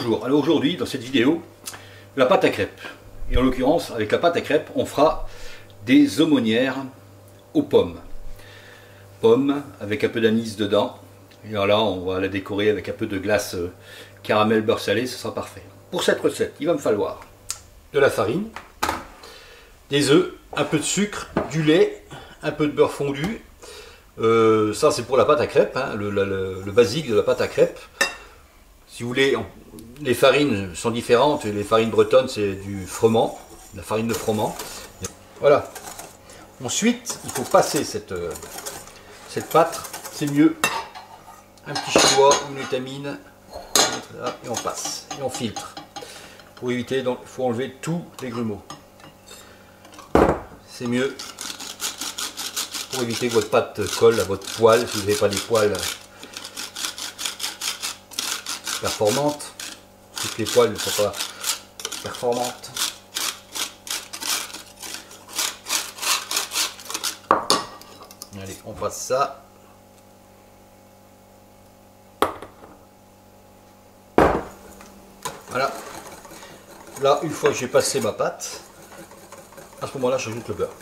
bonjour. Alors aujourd'hui, dans cette vidéo, la pâte à crêpes. Et en l'occurrence, avec la pâte à crêpes, on fera des aumônières aux pommes. Pommes avec un peu d'anis dedans. Et alors là, on va la décorer avec un peu de glace caramel beurre salé, ce sera parfait. Pour cette recette, il va me falloir de la farine, des œufs, un peu de sucre, du lait, un peu de beurre fondu. Ça c'est pour la pâte à crêpes, hein, le basique de la pâte à crêpes. Si vous voulez, les farines sont différentes. Les farines bretonnes, c'est du froment, la farine de froment. Voilà. Ensuite, il faut passer cette pâte, c'est mieux. Un petit chinois, une vitamine, et on passe, et on filtre. Pour éviter, donc, il faut enlever tous les grumeaux. C'est mieux. Pour éviter que votre pâte colle à votre poêle, si vous n'avez pas des poêles performantes. Toutes les poêles ne sont pas performantes. Allez, on passe ça. Voilà. Là, une fois que j'ai passé ma pâte, à ce moment-là, j'ajoute le beurre.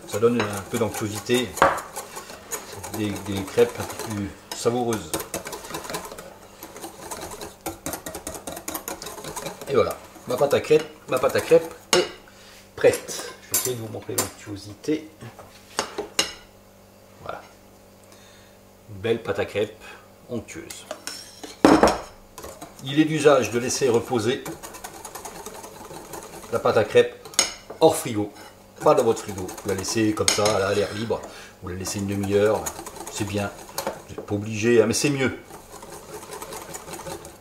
Ça donne un peu d'onctuosité, des crêpes un peu plus savoureuses. Et voilà, ma pâte à crêpes est prête. Je vais essayer de vous montrer l'onctuosité. Voilà, une belle pâte à crêpes onctueuse. Il est d'usage de laisser reposer la pâte à crêpes hors frigo. Pas dans votre frigo, vous la laissez comme ça à l'air libre, vous la laissez une demi-heure, c'est bien, vous n'êtes pas obligé, hein, mais c'est mieux.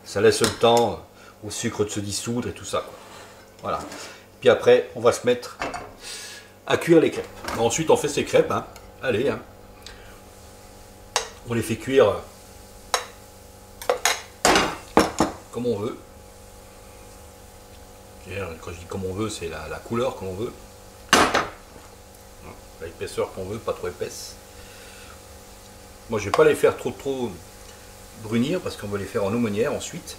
Ça laisse le temps au sucre de se dissoudre et tout ça. Voilà. Puis après, on va se mettre à cuire les crêpes. Bon, ensuite, on fait ces crêpes, hein. Allez, hein. On les fait cuire comme on veut. Quand je dis comme on veut, c'est la couleur qu'on veut. L'épaisseur qu'on veut, pas trop épaisse. Moi, je vais pas les faire trop brunir parce qu'on va les faire en aumônière ensuite.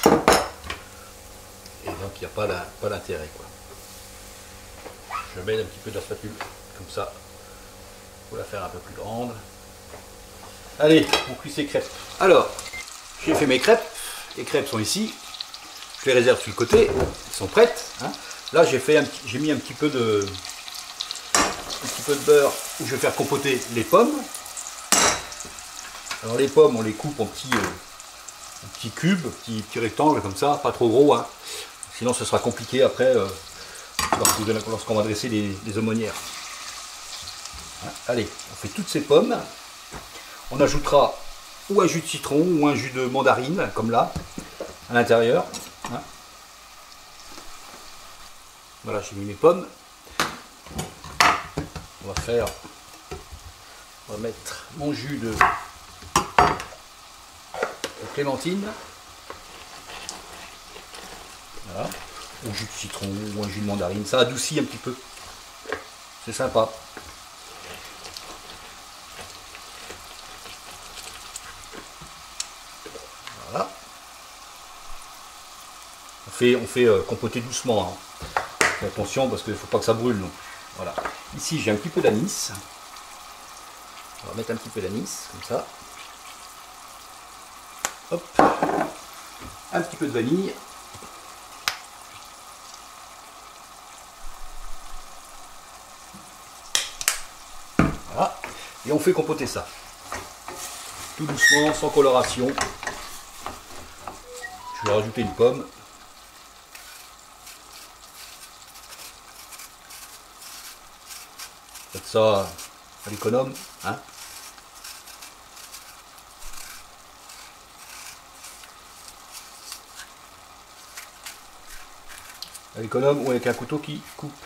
Et donc, il n'y a pas d'intérêt, quoi. Je mets un petit peu de la spatule, comme ça, pour la faire un peu plus grande. Allez, on cuit ces crêpes. Alors, j'ai fait mes crêpes. Les crêpes sont ici. Je les réserve sur le côté. Elles sont prêtes, hein. Là, j'ai mis un petit peu de beurre où je vais faire compoter les pommes. Alors les pommes, on les coupe en petits cubes, petits rectangles comme ça, pas trop gros, hein. Sinon ce sera compliqué après lorsqu'on va dresser les aumônières. Hein, allez, on fait toutes ces pommes. On ajoutera ou un jus de citron ou un jus de mandarine, comme là, à l'intérieur. Hein. Voilà, j'ai mis mes pommes. On va mettre mon jus de clémentine, voilà, ou jus de citron ou un jus de mandarine, ça adoucit un petit peu, c'est sympa. Voilà, on fait compoter doucement, hein. Attention parce qu'il ne faut pas que ça brûle non. Voilà. Ici j'ai un petit peu d'anis. On va mettre un petit peu d'anis, comme ça. Hop. Un petit peu de vanille. Voilà. Et on fait compoter ça. Tout doucement, sans coloration. Je vais rajouter une pomme. Faites ça à l'économe, hein. À l'économe ou avec un couteau qui coupe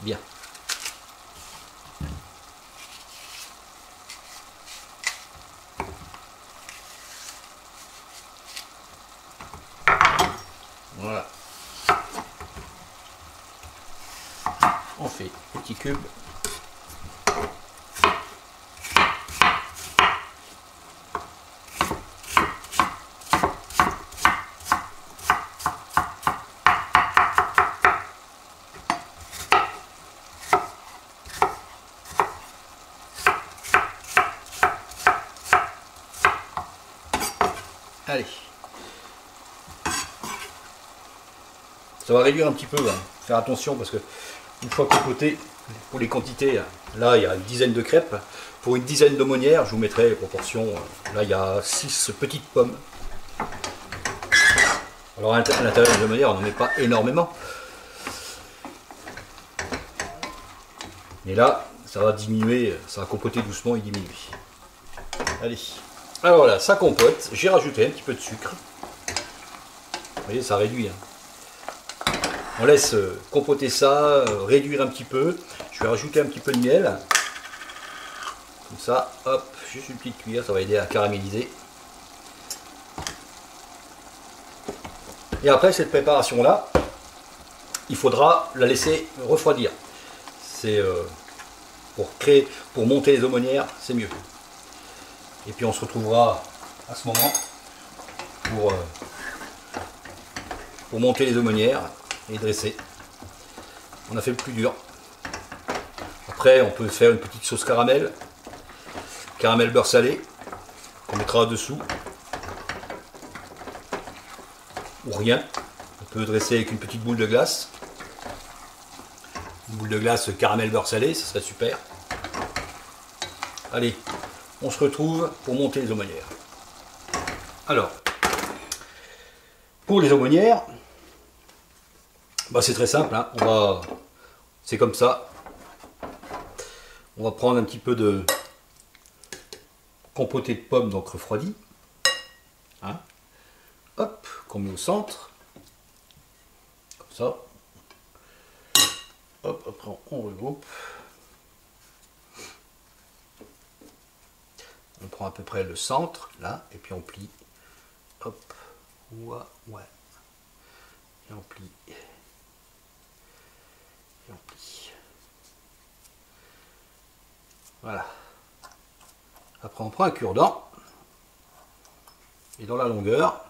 bien. Voilà. On fait petits cubes. Allez. Ça va réduire un petit peu, hein. Faire attention parce que une fois compoté, pour les quantités, là il y a une dizaine de crêpes. Pour une dizaine d'aumônières, je vous mettrai les proportions. Là il y a 6 petites pommes. Alors à l'intérieur de l'aumônière, on n'en met pas énormément. Mais là, ça va diminuer, ça va compoter doucement et diminuer. Allez. Alors voilà, ça compote. J'ai rajouté un petit peu de sucre. Vous voyez, ça réduit. Hein. On laisse compoter ça, réduire un petit peu. Je vais rajouter un petit peu de miel. Comme ça, hop, juste une petite cuillère, ça va aider à caraméliser. Et après cette préparation-là, il faudra la laisser refroidir. C'est pour monter les aumônières, c'est mieux. Et puis on se retrouvera à ce moment pour monter les aumônières et dresser. On a fait le plus dur. Après on peut faire une petite sauce caramel beurre salé qu'on mettra dessous. Ou rien. On peut dresser avec une petite boule de glace. Une boule de glace caramel beurre salé, ce serait super. Allez, on se retrouve pour monter les aumônières. Alors, pour les aumônières, bah c'est très simple, hein. C'est comme ça. On va prendre un petit peu de compoté de pommes, donc refroidi. Hein. Hop, qu'on met au centre. Comme ça. Hop, après on regroupe. On prend à peu près le centre, là, et puis on plie. Hop, ouais. Et on plie. Et on plie. Voilà. Après on prend un cure-dent. Et dans la longueur,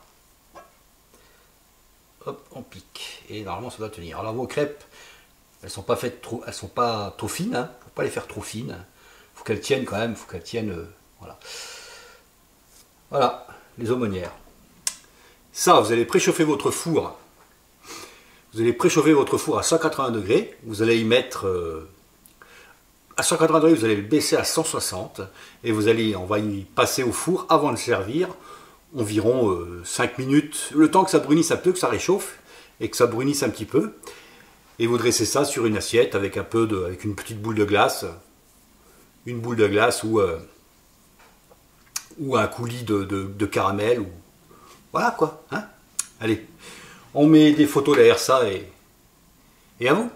hop, on pique. Et normalement ça doit tenir. Alors vos crêpes, elles sont pas faites trop, elles sont pas trop fines, hein. Faut pas les faire trop fines. Faut qu'elles tiennent quand même, faut qu'elles tiennent. Voilà. Voilà, les aumônières. Ça, vous allez préchauffer votre four. Vous allez préchauffer votre four à 180 degrés. Vous allez y mettre à 180 degrés, vous allez le baisser à 160 et on va y passer au four avant de servir environ 5 minutes. Le temps que ça brunisse un peu, que ça réchauffe et que ça brunisse un petit peu. Et vous dressez ça sur une assiette avec avec une petite boule de glace. Une boule de glace ou un coulis de caramel. Voilà quoi. Hein. Allez, on met des photos derrière ça et à vous.